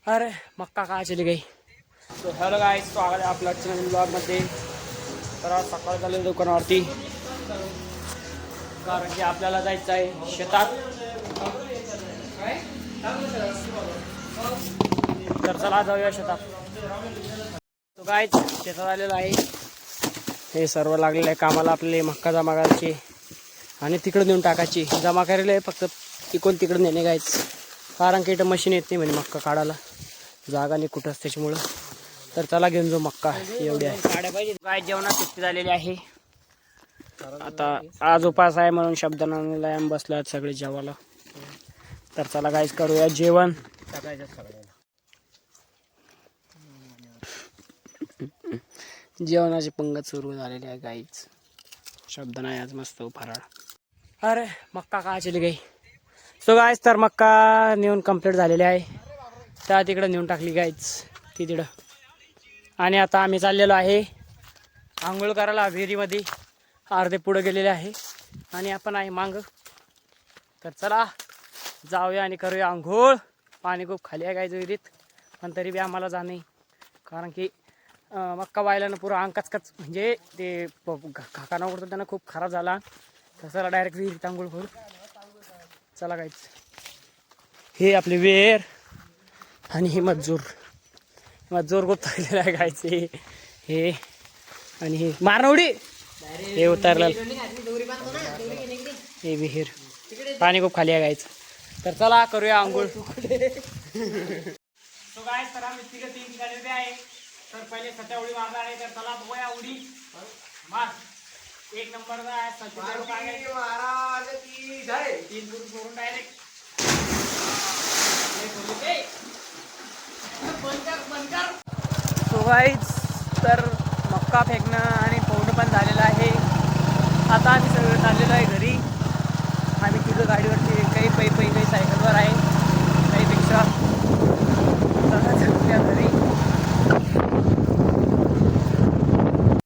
अरे मक्का कहाँ चली गई। तो हेलो गाइस, स्वागत आहे आपल्या नवीन ब्लॉगमध्ये। तर आज सकाळ झाली दुकानावरती, कारण की आपल्याला जायचं आहे शेतात। तर चला जाऊया शेतात। तो गाइस शेतात आलेला आहे, हे सर्व लागलेले आहे कामाला। आपले मक्का जमा करायची आणि तिकडे नेऊन टाकायची। जमा करायला आहे फक्त इकडून तिकडे नेणे गाइस, कारण की इथं मशीन येत नाही म्हणे मक्का काढायला, जागा नाही कुठंच त्याच्यामुळं। तर चला घेऊन जाऊ मक्का, एवढी आहे गाय। जेवणात सुट्टी झालेली आहे, आता आज उपास आहे म्हणून शब्दांना बसल्यात सगळे जेवायला। तर चला गाईस करूया जेवण। जेवणाची पंगत सुरू झालेली आहे गाईच। शब्दांना आज मस्त फराळ। अरे मक्का कहाँ चली गई। सो गाईस तर मक्का नेऊन कंप्लीट झालेली आहे, त्या तिकडे नेऊन टाकली गाईच ती तिकडं। आणि आता आम्ही चाललेलो आहे आंघोळ करायला विहिरीमध्ये। अर्धे पुढे गेलेले आहे आणि आपण आहे मांग। तर चला जाऊया आणि करूया आंघोळ। पाणी खूप खाली आहे गाईच विहिरीत, पण तरी बी आम्हाला जाणे, कारण की मक्का वायल्यानं पुरा अंग कचकच, म्हणजे ते काकाना उडतो त्यांना खूप खराब झाला। तर चला डायरेक्ट विहिरीत आंघोळ करू। चला गाईच, हे आपले वेर आणि हे मजूर खूप थकलेला आहे गायचे। हे आणि हे मारनवडी हे उतरलं, हे विहीर पाणी खूप खाली आहे गायचं। तर चला करूया आंघोळ। तो गाय तर आम्ही तिघं तीन ठिकाणी उभे आहे। तर पहिले सध्या उडी मारणार आहे, तर चला बघूया उडी मार। एक नंबरचा आहे महाराज की जय। तीन फूट सोडून डायरेक्ट सो गाईज तर मक्का फेकणं आणि पोहणं पण झालेलं आहे। आता आम्ही सगळं चाललेलो आहे घरी।